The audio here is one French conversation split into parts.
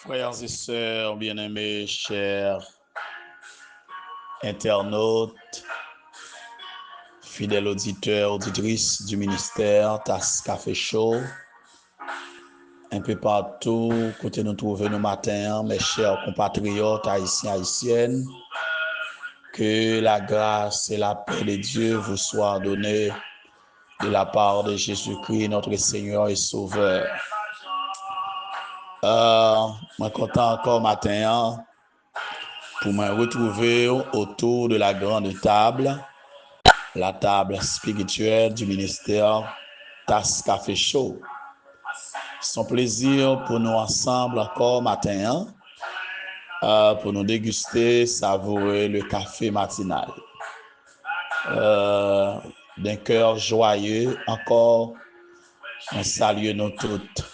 Frères et sœurs bien-aimés, chers internautes, fidèles auditeurs, auditrices du ministère TAS Café Show, un peu partout, côté nous trouver nos matins, mes chers compatriotes haïtiens, haïtiennes, que la grâce et la paix de Dieu vous soient données de la part de Jésus-Christ, notre Seigneur et Sauveur. Moi content encore matin pour me retrouver autour de la grande table, la table spirituelle du ministère TAS Café Show. C'est un plaisir pour nous ensemble encore matin pour nous déguster, savourer le café matinal. D'un cœur joyeux, encore, on salue nous toutes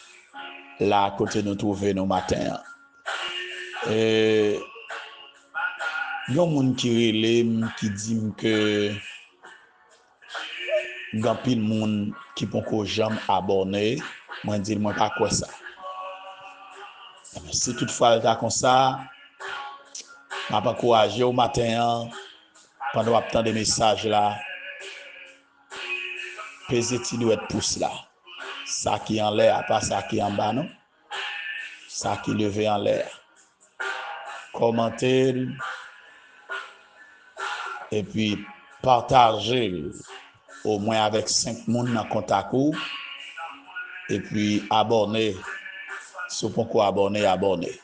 là côté nous trouver nos matins. Et il y a un monde qui dit que grand pile monde qui pon ko jamais abonné, moi dis moi pas quoi ça. Si toutefois ta comme ça, m'a pas encourager au matin pendant attendre des messages là. Peser ti doit être pouce là. Ça qui en l'air, pas ça qui en bas non. Ça qui levé en l'air. Commenter et puis partager au moins avec 5 personnes dans contact et puis abonner. Si vous pouvez abonner.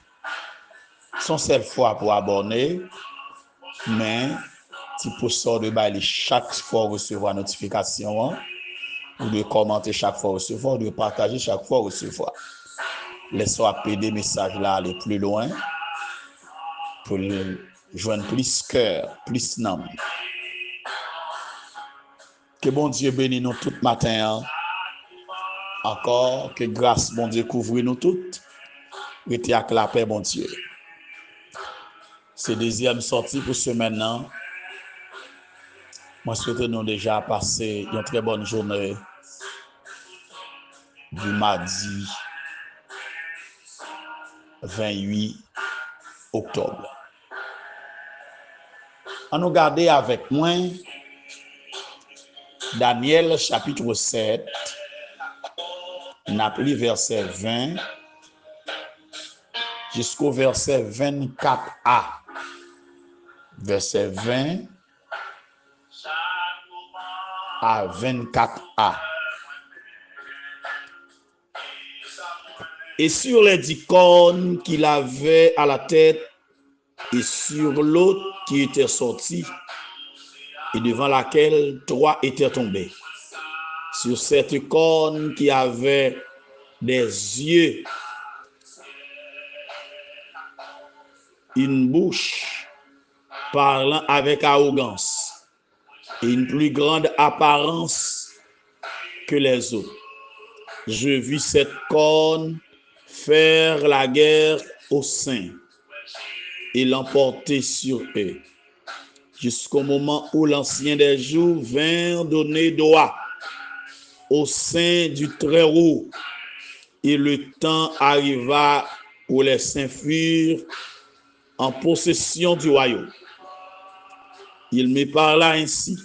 Son seule fois pour abonner, mais si vous de bailler chaque fois recevoir notification, vous devez commenter chaque fois recevoir, vous devez partager chaque fois recevoir. Laissez-vous appeler des messages là aller plus loin pour joindre plus cœur, plus nom. Que bon Dieu bénisse nous tout matin. Encore que grâce bon Dieu couvre nous toutes. Restez avec la paix bon Dieu. C'est deuxième sortie pour ce maintenant. Moi souhaite nous déjà passer une très bonne journée du mardi 28 octobre. On nous garder avec moi Daniel chapitre 7, on a pris verset 20 jusqu'au verset 24a. Verset 20 à 24a. Et sur les 10 cornes qu'il avait à la tête et sur l'autre qui était sortie et devant laquelle 3 étaient tombés. Sur cette corne qui avait des yeux, une bouche parlant avec arrogance et une plus grande apparence que les autres. Je vis cette corne faire la guerre aux saints et l'emporter sur eux, jusqu'au moment où l'ancien des jours vint donner droit au sein du Très-Haut, et le temps arriva où les saints furent en possession du royaume. Il me parla ainsi.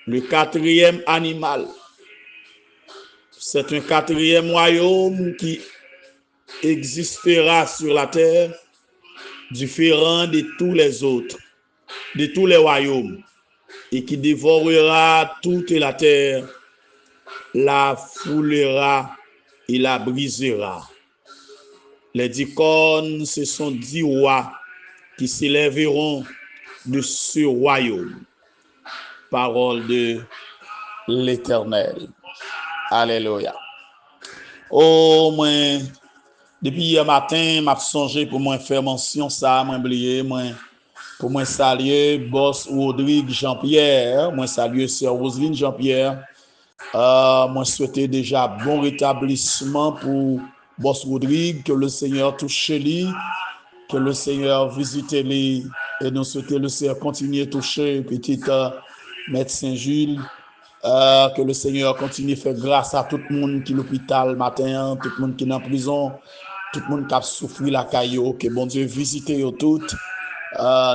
Le 4e animal, c'est un 4e royaume qui existera sur la terre, différent de tous les autres, de tous les royaumes, et qui dévorera toute la terre, la foulera et la brisera. Les 10 cornes, ce sont 10 rois qui s'élèveront de ce royaume. Parole de l'Éternel. Alléluia. Oh, moi, depuis hier matin, m'a songé pour moi faire mention ça, moi oublié, moi pour moi saluer boss Rodrigue Jean-Pierre, moi saluer sœur Roselyne Jean-Pierre. Moi souhaiter déjà bon rétablissement pour boss Rodrigue, que le Seigneur touche lui, que le Seigneur visite lui et nous souhaiter le Seigneur continuer à toucher petite médecin Jules. Que le Seigneur continue à faire grâce à tout le monde qui est à l'hôpital matin, tout le monde qui est en prison, tout le monde qui a souffert la caillou, que bon Dieu visite eux toutes.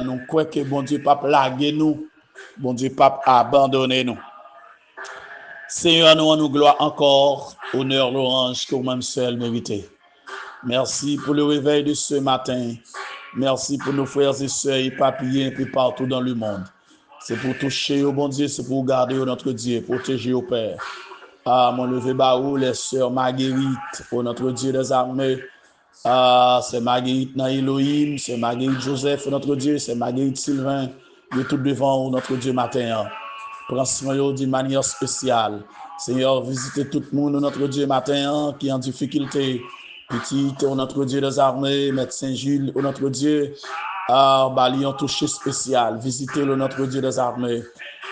Nous croyons que bon Dieu pas plaguer nous, bon Dieu pas abandonner nous. Seigneur, nous gloire encore, honneur, louange que vous-même seul méritez. Merci pour le réveil de ce matin. Merci pour nos frères et sœurs éparpillés un peu partout dans le monde. C'est pour toucher au bon Dieu, c'est pour garder notre Dieu, protéger au Père. Mon levé baou, les sœurs Marguerite, pour notre Dieu des armées. C'est Marguerite Naïloïm, c'est Marguerite Joseph, notre Dieu, c'est Marguerite Sylvain, de tout devant notre Dieu matin. Prends soin d'une manière spéciale. Seigneur, visitez tout le monde, notre Dieu matin, qui est en difficulté. Petit, notre Dieu des armées, médecin Jules, notre Dieu, Balion touché spécial. Visitez notre Dieu des armées.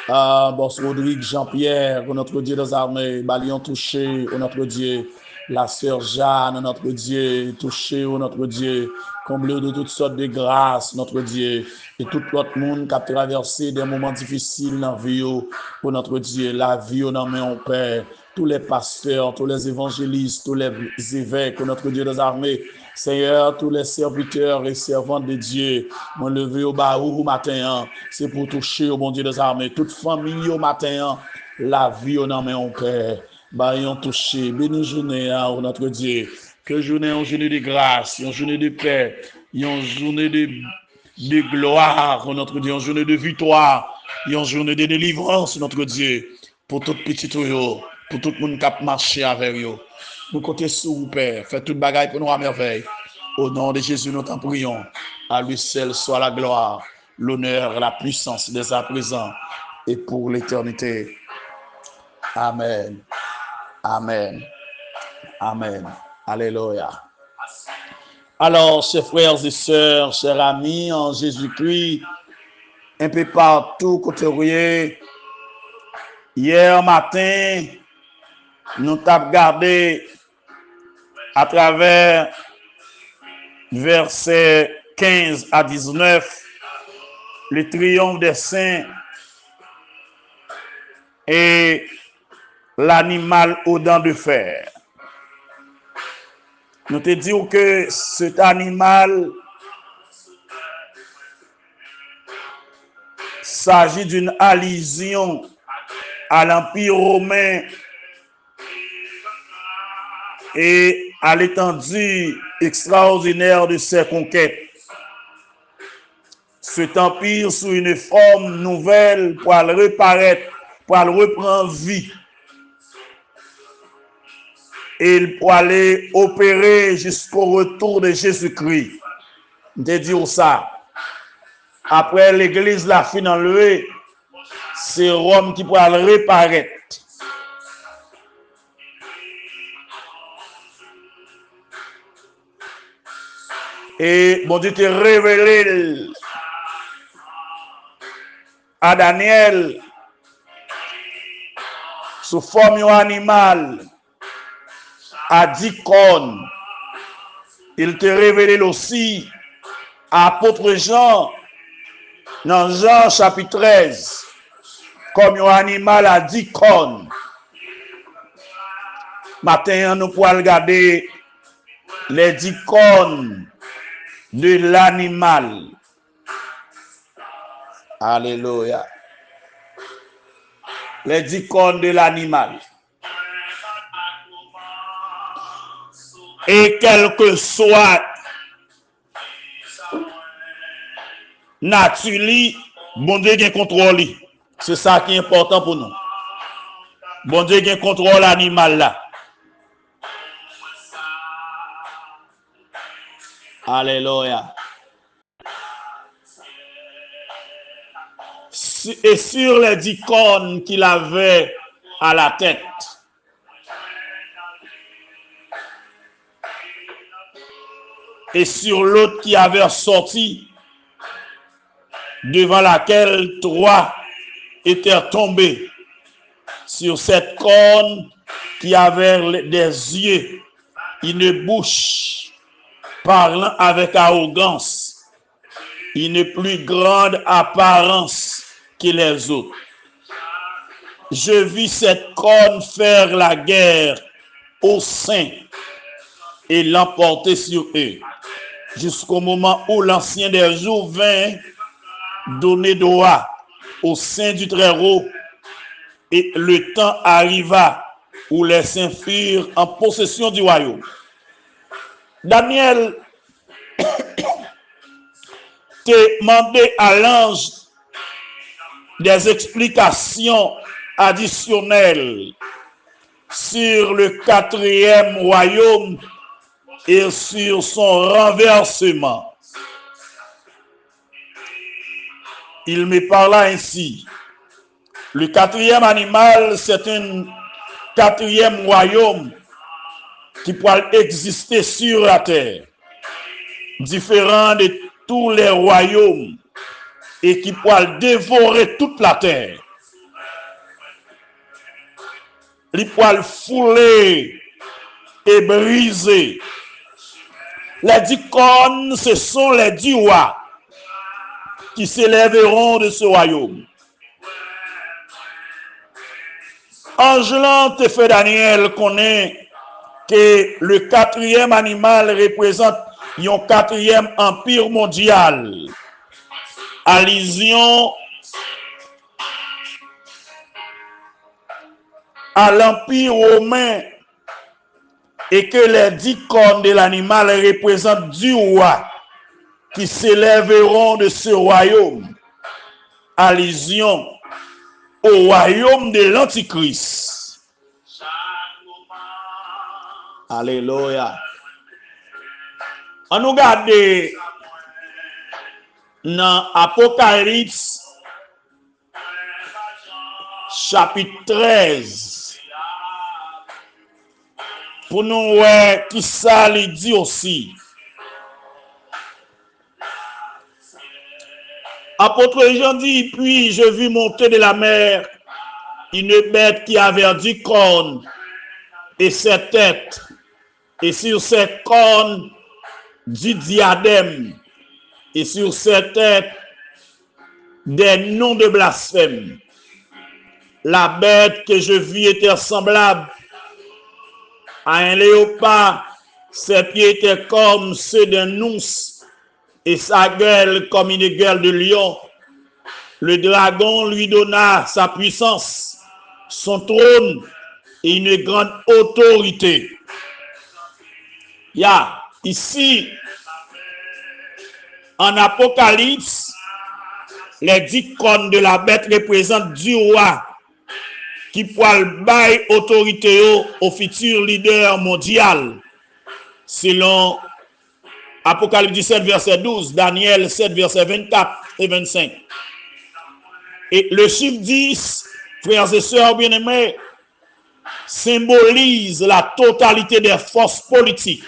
Boss Rodrigue Jean-Pierre, notre Dieu des armées, Balion touché, notre Dieu. La sœur Jeanne, notre Dieu, touché, notre Dieu, comblé de toutes sortes de grâces, notre Dieu, et tout l'autre monde qui a traversé des moments difficiles dans la vie, pour notre Dieu, la vie dans main Père, tous les pasteurs, tous les évangélistes, tous les évêques, notre Dieu des armées, Seigneur, tous les serviteurs et servantes de Dieu, mon levé au bas au matin, c'est pour toucher au bon Dieu des armées, toute famille au matin, la vie dans main Père. Bayon touché, béni journée notre Dieu, que journée en journée de grâce, une journée de paix, une journée de gloire, notre Dieu, une journée de victoire, une journée de délivrance, notre Dieu, pour tout petit tuyau, pour tout le monde qui a marché avec vous. Nous comptons sur vous, Père, faites toute bagaille pour nous à merveille. Au nom de Jésus, nous t'en prions. À lui seul soit la gloire, l'honneur, la puissance dès à présent et pour l'éternité. Amen. Amen. Amen. Alléluia. Alors, chers frères et sœurs, chers amis en Jésus-Christ, un peu partout, côté hier matin, nous avons regardé à travers versets 15 à 19 le triomphe des saints et l'animal aux dents de fer. Nous te disons que cet animal s'agit d'une allusion à l'Empire romain et à l'étendue extraordinaire de ses conquêtes. Cet empire sous une forme nouvelle pour le reparaître, pour le reprendre vie. Et pour aller opérer jusqu'au retour de Jésus-Christ. Je dis ça. Après l'église la fin enlevée, c'est Rome qui pourra le réparer. Et bon Dieu te révélé à Daniel sous forme animal à 10 cornes. Il te révélé aussi à apôtre Jean dans Jean chapitre 13 comme un animal à 10 cornes. Maintenant, nous pourrons regarder les 10 cornes de l'animal. Alléluia. Les 10 cornes de l'animal. Et quel que soit nature, bon Dieu qui contrôle. C'est ça qui est important pour nous. Bon Dieu qui contrôle l'animal là. Alléluia. Et sur les 10 cornes qu'il avait à la tête, et sur l'autre qui avait sorti, devant laquelle 3 étaient tombés, sur cette corne qui avait des yeux, une bouche, parlant avec arrogance, une plus grande apparence que les autres. Je vis cette corne faire la guerre aux saints et l'emporter sur eux, jusqu'au moment où l'ancien des jours vint donner droit au sein du Très-Haut, et le temps arriva où les saints furent en possession du royaume. Daniel demandé à l'ange des explications additionnelles sur le 4e royaume et sur son renversement. Il me parla ainsi. Le 4e animal, c'est un 4e royaume qui pourra exister sur la terre, différent de tous les royaumes et qui pourra dévorer toute la terre. Il pourra fouler et briser. Les 10 cornes, ce sont les 10 rois qui s'élèveront de ce royaume. Angelant fait Daniel connaît que le 4e animal représente un 4e empire mondial. Allusion à l'empire romain et que les 10 cornes de l'animal représentent 10 rois qui s'élèveront de ce royaume. Allusion au royaume de l'Antichrist. Alléluia. On nous regarde dans Apocalypse chapitre 13 pour nous voir qui ça lui dit aussi. Apôtre Jean dit, puis je vis monter de la mer une bête qui avait 10 cornes et 7 têtes, et sur ses cornes 10 diadèmes, et sur ses têtes des noms de blasphème. La bête que je vis était semblable à un léopard, ses pieds étaient comme ceux d'un ours, et sa gueule comme une gueule de lion. Le dragon lui donna sa puissance, son trône et une grande autorité. Ici, en Apocalypse, les 10 cornes de la bête représentent 10 rois qui pourront bailler autorité au futur leader mondial, selon Apocalypse 17, verset 12, Daniel 7, verset 24 et 25. Et le chiffre 10, frères et sœurs bien-aimés, symbolise la totalité des forces politiques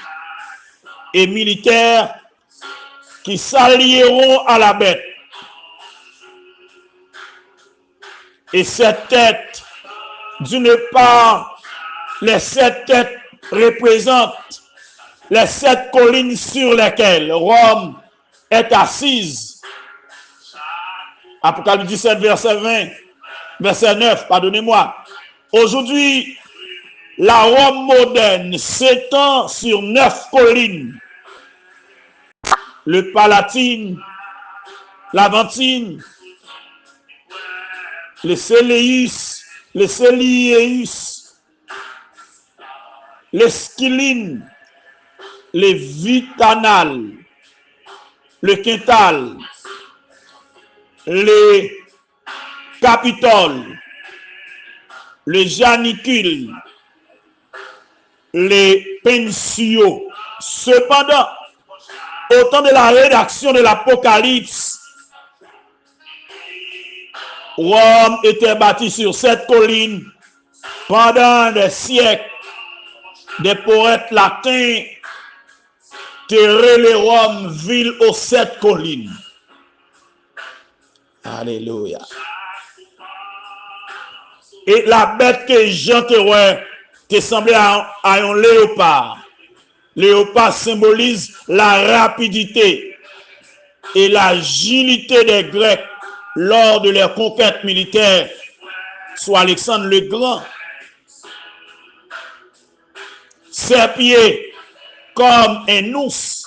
et militaires qui s'allieront à la bête. Et cette tête, d'une part, les 7 têtes représentent les 7 collines sur lesquelles Rome est assise. Apocalypse 17, verset 20, verset 9, pardonnez-moi. Aujourd'hui, la Rome moderne s'étend sur 9 collines. Le Palatine, l'Aventine, le Céléus, le Céliéus, le Skyline, le Vitanal, le Quintal, le Capitole, le Janicule, les Pensio. Cependant, au temps de la rédaction de l'Apocalypse, Rome était bâtie sur cette colline pendant des siècles. Des poètes latins terraient les Rome, ville aux 7 collines. Alléluia. Et la bête que Jean te semblait à un léopard. Léopard symbolise la rapidité et l'agilité des Grecs lors de leur conquête militaire, soit Alexandre le Grand. Ses pieds comme un ours.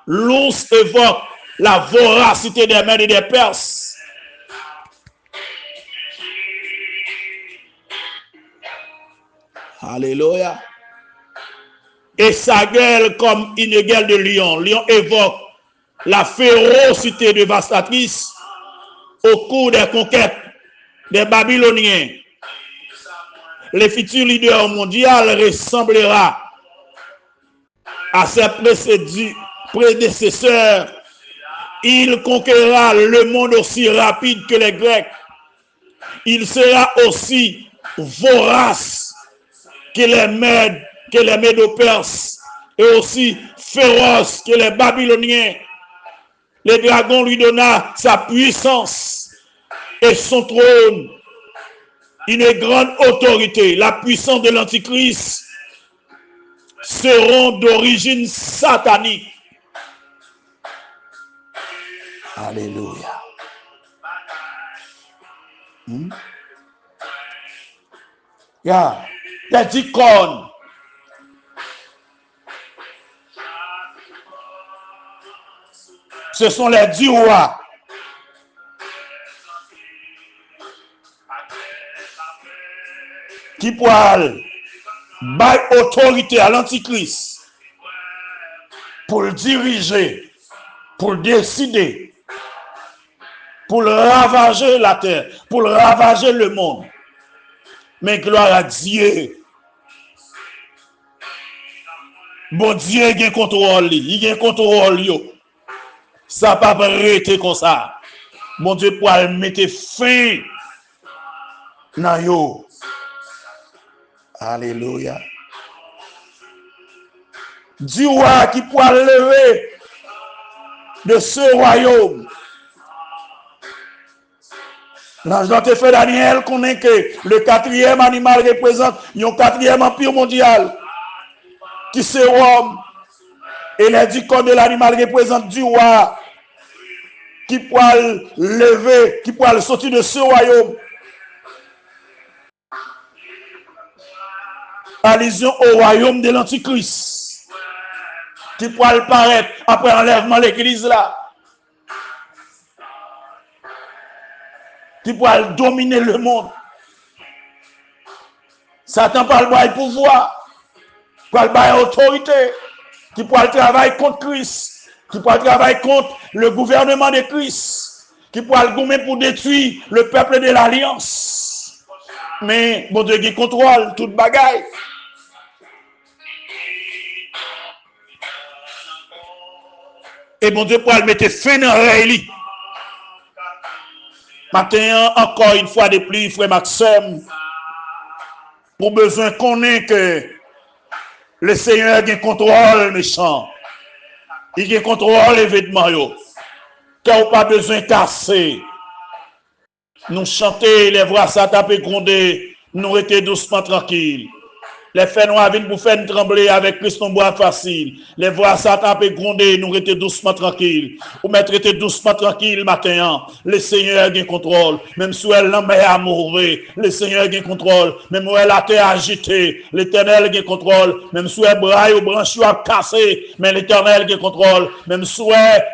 L'ours évoque la voracité des Mèdes et des Perses. Alléluia. Et sa gueule comme une gueule de lion. Lion évoque la férocité dévastatrice au cours des conquêtes des Babyloniens. Le futur leader mondial ressemblera à ses prédécesseurs. Il conquérera le monde aussi rapide que les Grecs. Il sera aussi vorace que les Médo-Perses et aussi féroce que les Babyloniens. Le dragon lui donna sa puissance et son trône, une grande autorité. La puissance de l'Antichrist seront d'origine satanique. Alléluia. Les icônes. Ce sont les 10 rois. Qui pourraient bailler autorité à l'Antichrist pour le diriger, pour le décider, pour le ravager la terre, pour le ravager le monde. Mais gloire à Dieu. Bon Dieu, il a contrôle. Il a contrôle. Ça ne peut pas arrêter comme ça. Mon Dieu, pour mettre fin dans yo. Alléluia. Du roi qui pourra lever de ce royaume. L'ange de fait Daniel connaît que le 4e animal représente un 4e empire mondial qui c'est Rome. Et les 10 corps de l'animal représentent du roi qui pourra lever, qui pourra sortir de ce royaume. Allusion au royaume de l'Antichrist qui pourra paraître après l'enlèvement de l'église là. Qui pourra dominer le monde. Satan parle de pouvoir, parle de autorité, qui pourra travailler contre Christ, qui pourra travailler contre le gouvernement de Christ, qui pourra le gouverner pour détruire le peuple de l'Alliance. Mais bon Dieu qui contrôle toute bagaille. Et bon Dieu pourra le mettre fin dans l'oreille. Maintenant, encore une fois de plus, frère Maxime, pour besoin qu'on ait que le Seigneur a contrôle méchant. Il a contrôle les vêtements. Car on n'a pas besoin de casser. Nous chanter, les voix ça taper gronder, nous étions doucement tranquilles. Les faits noirs viennent pour faire trembler avec plus de bois facile. Les voix ça taper gronder, nous étions doucement tranquilles. Ou mettre était doucement tranquille matin. Le Seigneur a contrôle. Même si elle l'envoie à mourir, le Seigneur a contrôle. Même si elle a été agitée, l'Éternel a contrôle. Même si elle braille ou branche a cassé, mais l'Éternel a contrôle. Même si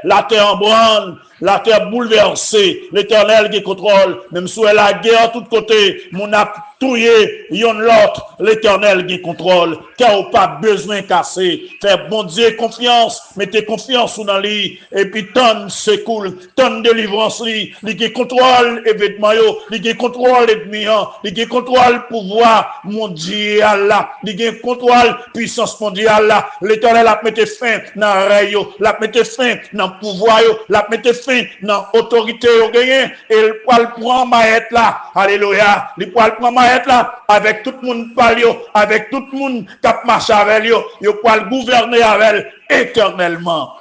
la terre en branle, la terre bouleversée, l'Éternel qui contrôle. Même si elle a guerre de tous côtés, mon a touillé, yon l'autre, l'Éternel qui contrôle. Car on pas besoin de casser. Faire bon Dieu confiance, mettez confiance dans lui. Et puis tonne secours, tonne délivrance lui. Il qui contrôle les vêtements, il qui contrôle les ennemis, il qui contrôle le pouvoir mondial là. Il qui contrôle puissance mondiale là. L'Éternel a mis fin dans le rayon, l'a mis fin dans le pouvoir, l'a mis fin dans l'autorité au gagné. Et il prend maître là. Alléluia. Il prend maître là avec tout le monde parle, avec tout le monde qui marche avec lui. Il peut gouverner avec éternellement.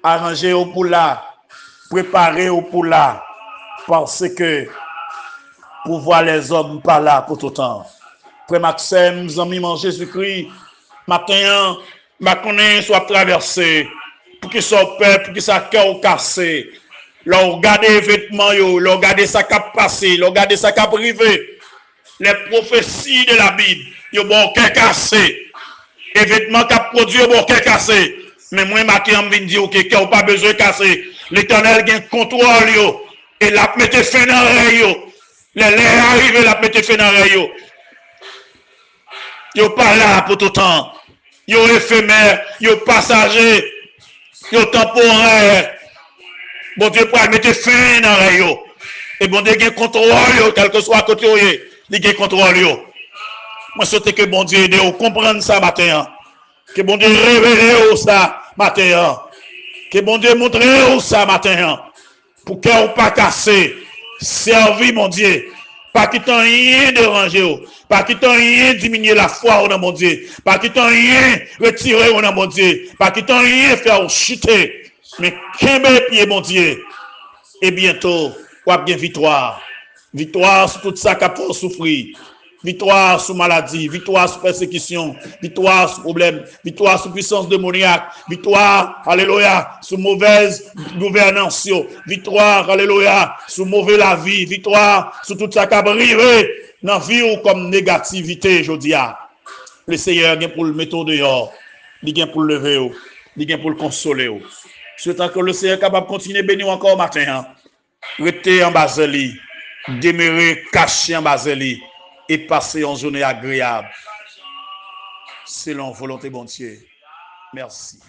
Arranger au pour là, préparer au pour là, parce que pour voir les hommes pas là pour tout le temps. Frère Maxime, nous amis en Jésus-Christ, matin, ma connaît soit traversé, pour qu'il soit peur, pour qu'il soit cœur cassé. L'on regarde les vêtements, l'on regarde ça qui a passé, l'on regarde ça qui a privé. Les prophéties de la Bible, ils ont bon cœur cassé. Et vêtements qui produit bon cœur cassé. Mais moi, matin, je viens dire que cœur pas besoin de casser. L'Éternel a un contrôle, yo. Et la mette fin dans l'oreille. Les l'air arrivent, la mette fin dans l'oreille. Yo pas là pour tout le temps. Yo éphémère, yo passager, yo temporaire. Bon Dieu pour mettre fin dans l'oreille. Et bon Dieu a contrôle, quel que soit côté, il a contrôle. Moi, je souhaite que bon Dieu aide à comprendre ça matin. Que bon Dieu révèle ça matin. Que bon Dieu montre ça matin. Pour que vous pas casser. Servir mon Dieu. Pas qu'il t'en rien déranger. Pas qu'il t'en rien diminuer la foi dans mon Dieu. Pas qu'il t'en rien retirer dans mon Dieu. Pas qu'il t'en rien faire chuter. Mais qu'un pied mon Dieu. Et bientôt, ou bien victoire. Victoire sur tout ça qu'a pour souffrir. Victoire sur maladie, victoire sur persécution, victoire sur problème, victoire sur puissance démoniaque, victoire, alléluia, sur mauvaise gouvernance, victoire, alléluia, sur mauvaise la vie, victoire sur tout ça qui a brivé dans la vie ou comme négativité, je dis. Le Seigneur vient pour le mettre dehors, il vient pour le lever, il vient pour le consoler. Souhaitant que le Seigneur est capable de continuer à bénir encore matin. Restez en Baseli, demeurer caché en Baseli. Et passer une journée agréable. Selon volonté, bon Dieu. Merci.